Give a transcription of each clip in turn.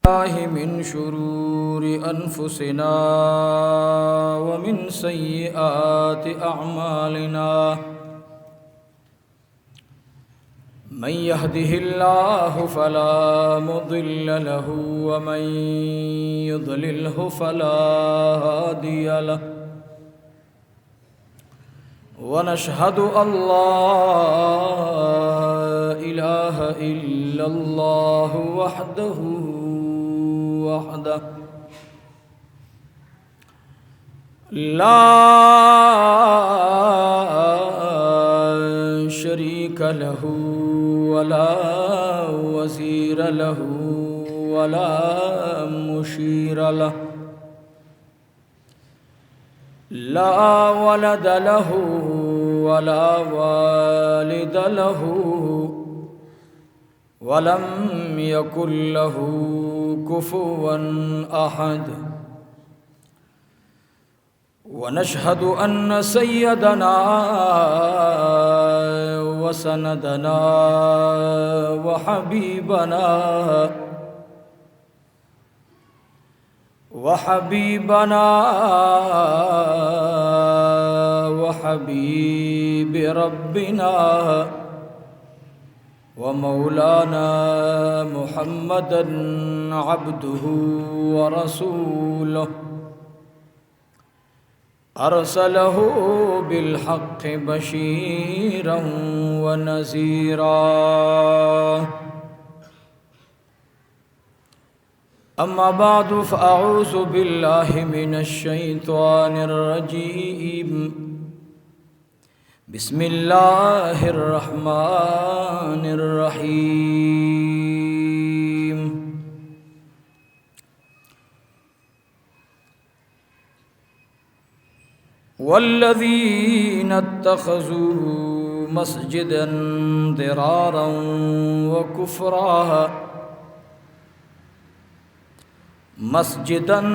बिल्लाहि मिन शुरूरि अनफुसिना व मिन सय्यिआति अअमालिना मन यहदिहिल्लाहु फला मुदिल्ल लहु व मन युद्लिल्हु फला हादिय लहु वनशहदु अल्ला इलाहा इल्लल्लाह वहदहु ला शरीक लहु वला वज़ीर लहु वला मुशीर लहु ला वलद लहु वला वालिद लहु वलम यकुल लहु कुफुवन अहद वनशहदु अन्न सय्यदना व सनदना व हबीबना वहबीब रब्बिना व मौलाना मुहम्मदन अब्दुहु व रसूलुहु अरसलहु बिलहक़्क़ि बशीरन व नज़ीरा अम्मा बादु फ़अऊज़ु बिल्लाहि मिनश्शैतानिर्रजीम बिस्मिल्लाहिर्रहमानिर्रहीम वल्लज़ीना इत्तख़ज़ू मस्जिदन दिरारन व कुफ़रा मस्जिदन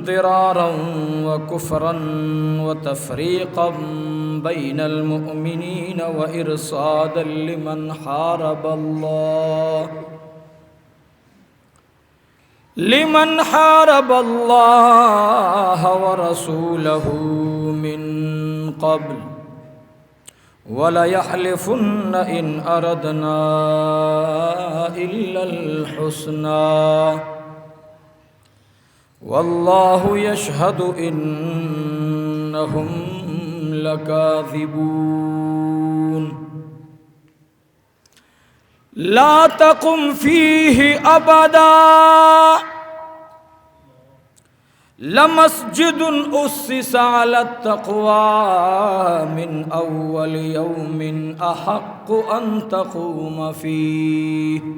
दिरारन व कुफ़रन व तफ़रीक़न बैनल मुअमिनीन व इरसादन लिमन हारबल्लाह व रसूलहु मिन क़ब्ल व लयहलिफ़ुन्न इन अरदना इल्लल हुस्ना वल्लाहु यशहदु इन्नहुम लकाज़िबून ला तक़ुम फ़ीहि अबदा लमस्जिदुन उस्सिसा अलत्तक़वा मिन अव्वल यौमिन अहक्कु अन तक़ूम फ़ीहि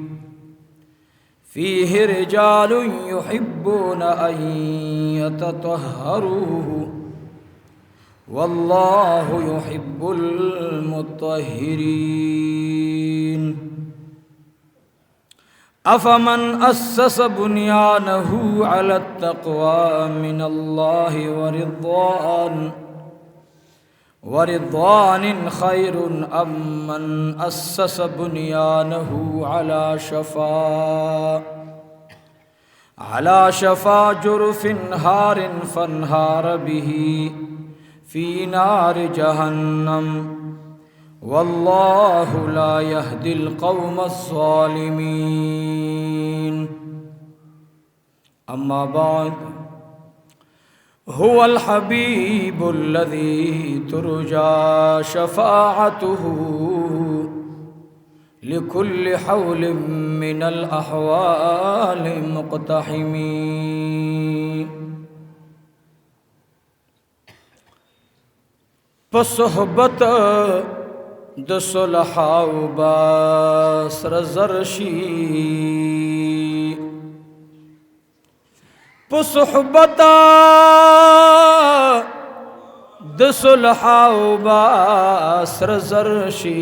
रिजालुन युहिब्बून अन यततहहरू वल्लाहु युहिब्बुल मुत्तहिरीन अफ़मन अस्सस बुनियानहु अलत्तक़वा मिनल्लाहि व रिद्वानिन खैरुन अम्मन अस्सस बुनियानहु अला शफ़ा जुरफ़िन हारिन फ़न्हार बिही फ़ी नार जहन्नम वल्लाहु ला यहदिल क़ौमज़्ज़ालिमीन अम्मा बाद हुवल हबीबुल्लज़ी तुरजा शफ़ाअतुहु लिकुल्लि हौलिन मिनल अहवालि मुक़्तहिमीन पसोहबत द सुलहाउ बासर ज़रशी पसोहबता द सुलहाउ बासर ज़रशी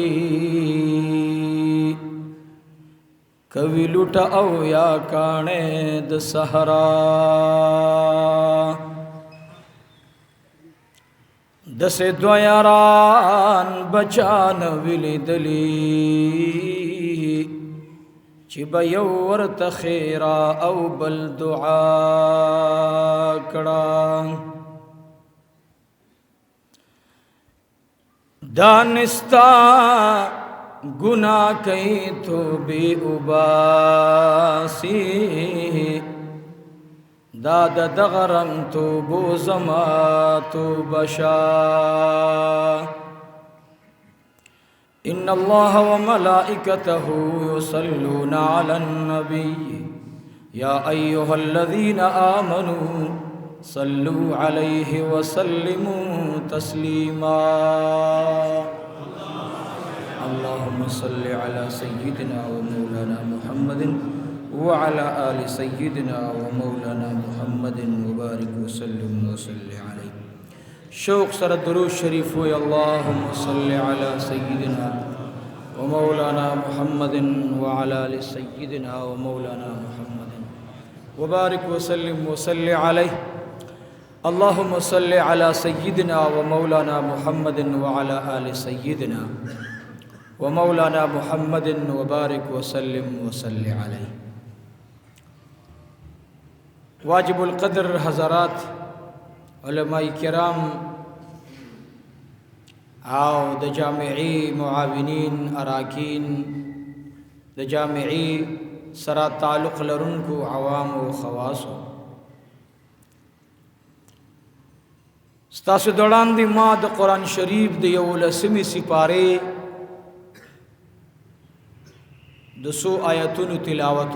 कवि लुटा औ या काणे द सहरा दसे द्वयारान बचान विलिदली چې به یو ورته خیرا او بل دعا کړه دانستا گناہ کئی تو بی اباسی داد دغرم تو بو زما تو بشا ان اللہ وملائکته یصلون علی النبی یا ایها الذین آمنوا صلوا علیہ وسلموا تسلیما اللهم صل على سيدنا ومولانا محمد وعلى آل سيدنا ومولانا محمد وبارك وسلم عليه شوق سر درود شریف ہوئے اللهم صل على سيدنا ومولانا محمد وعلى آل سيدنا ومولانا محمد وبارك وسلم عليه اللهم صل على سيدنا ومولانا محمد وعلى آل سيدنا ومولانا محمد وبارك وسلم عليه واجب القدر حضرات علماء کرام او د جامعی معاونین اراکین د جامعی سره تعلق لرونکو عوام او خواصو ستاسو دوران دی ما د قرآن شریف د یو لسمی سپاره د سو آیاتونو تلاوت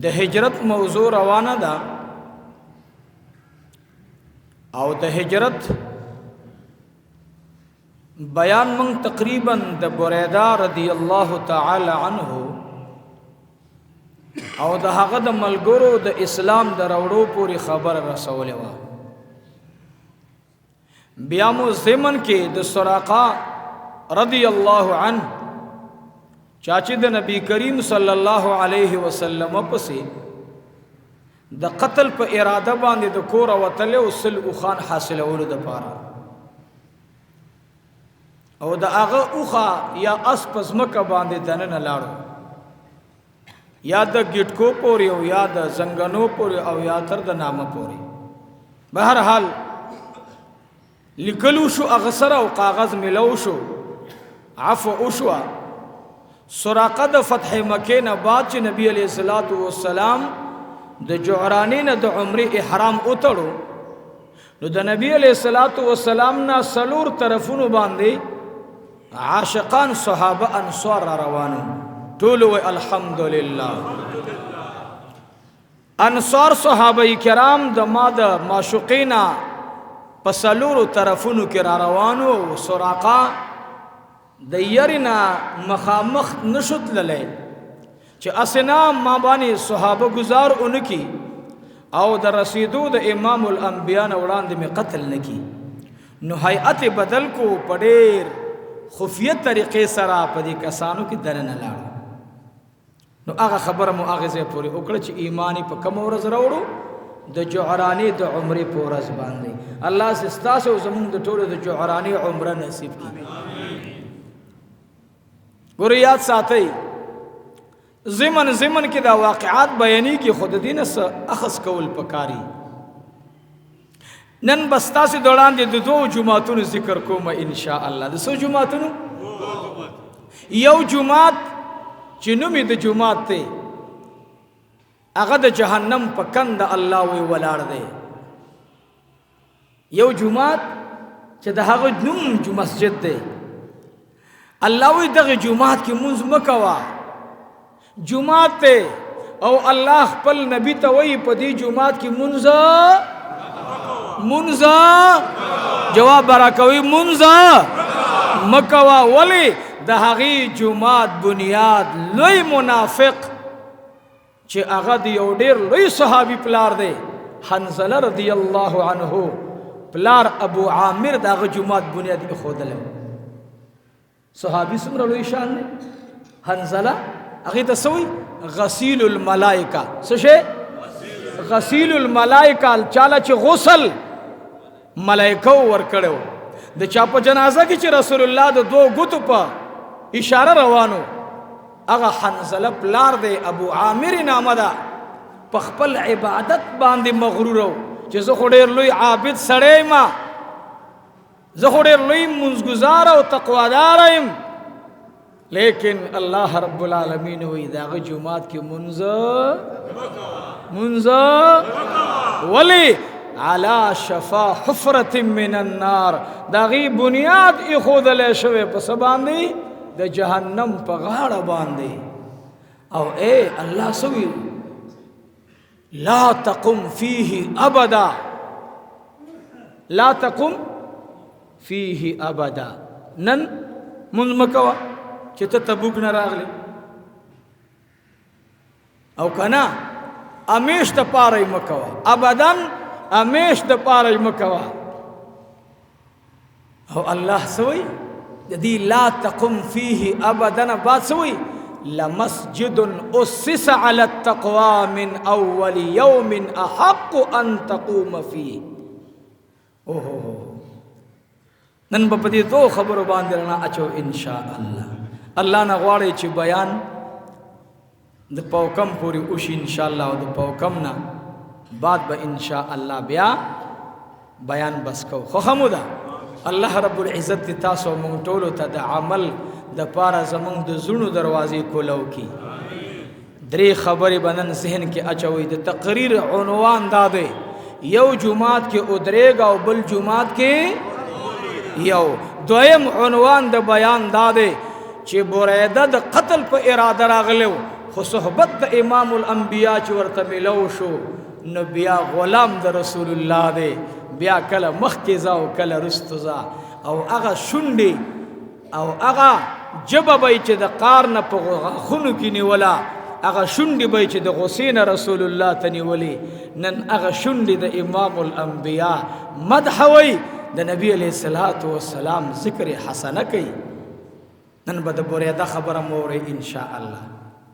د هجرت موضوع روانه ده او د هجرت بیان من تقریبا د بریده رضی الله تعالی عنه او د هغه د ملګرو د اسلام د راوړو پوری خبر رسولې و بیا مو زمن کې د سراقه رضی الله عنه چاچی د نبی کریم صلی الله علیه وسلم پسې د قتل په اراده باندې د کور وتل او سل خان حاصلولو د پاره او د هغه اوخه یا اس پس مکه باندې دنه لاړو یا د ګټکو پوري او یا د زنګنو پوري او یا تر د نامه پوري بهر حال لیکلو شو اغسر او کاغذ ملو شو عفو وشوا سراقه د فتح مکه نه بعد چې نبی علیہ الصلوۃ والسلام د جعرانی نه د عمره احرام اتړو نو د نبی علیہ الصلوۃ والسلام نه سلور طرفونو باندې عاشقان صحابه انصار روانو ټول و الحمدلله انصار صحابه کرام د ما د معشوقینا په سلور طرفونو کې را روانو سراقه د یرینا مخامخ نشد للی چې اسنا ما باندې صحابه گزار اونکی او د رسیدو د امام الانبیاء وړاندې می قتل نکی نو هیئت بدل کو پډیر خفیه طریقې سره په دې کسانو کې دننه لاړ نو هغه خبره مؤاخذه پوری وکړه چې ایمانی په کوم ورځ راوړو د جعرانی د عمره په ورځ باندې الله ستاسو زمونږ د ټولو د جعرانی عمره نصیب کړي ګوریات ساتي زمن کې دا واقعات بیانی کې خود دین سره اخذ کول پکاري نن بستا سي دوران دي د دوه جمعاتونو ذکر کوم ان شاء الله د سو جمعاتونو یو جمعات چې نومې د جمعات ته هغه د جهنم په کند الله وی ولاړ دی یو جمعات چې د هغه نوم جو مسجد دی الله وی دغه جمعات کې منځ مکوا جمعات ته او الله خپل نبی ته وی په دې جمعات کې منځ جواب براکوي منځ مکوا ولی د هغه جمعات بنیاد لوی منافق چې هغه دی یو ډیر لوی صحابي پلار دی حنزله رضی الله عنه پلار ابو عامر دغه جمعات بنیاد خودل صحابي څومره لوی شان دی حنزله هغه ته سوی غسیل الملائکه څه شي غسیل الملائکه چاله چې غسل ملائکه ور کړو د چا په جنازه کې چې رسول الله د دوه غوتو په اشاره روانو هغه حنظله پلار دی ابو عامر نامه ده په خپل عبادت باندې مغرور و چې زه خو ډېر لوی عابد سړی ما زه خو ډېر لوی منځګزار او تقوادار یم لیکن الله رب العالمین وی د هغه جومات کې منځ ولی علا شفا حفرة من النار دا غي بنیاد ایښودلی شوی په څه باندې د جهنم په غاړه باندې او اے الله سوی لا تقم فيه ابدا لا تقم فيه ابدا نن منځ مکوه چې ته تبوک نه راغلی او کنا امیش د پاره مکوه ابداً امیش د پاره مکوه او الله سوی د دې لا تقم فيه ابدا بعد سوی لمسجد اسس على التقوى من اول يوم احق ان تقوم فيه اوه نن په دې دوه خبرو باندې نه اچو ان شاء الله الله نه غواړي چې بیان د پوکم پوری وشي ان شاء الله او د پوکم نه بعد به ان شاء الله بیا بیان بس کو خو حمدا الله رب العزت تاسو مونږ ټول ته د عمل د پاره زمونږ د زړونو دروازې کولو کی درې خبرې بنن ذهن کې اچوي د تقریر عنوان داده یو جمعات کې ادریګ او بل جمعات کې یو دویم عنوان د بیان داده چې بریده د قتل په اراده راغلو خو صحبت د امام الانبیاء چې ورته ملو شو نو بیا غلام د رسول الله دی بیا کله مخکې ځه او کله رستو ځه او هغه شونډې او هغه ژبه به چې د قار نه په غاښونو کې نیوله هغه شونډې به چې د غصې نه رسول الله ته نیولې نن هغه شونډې د امام الانبیاء مدح وی د نبی علیه الصلاة والسلام ذکر حسنه کوي نن به د بریده خبره مورئ ان شاء الله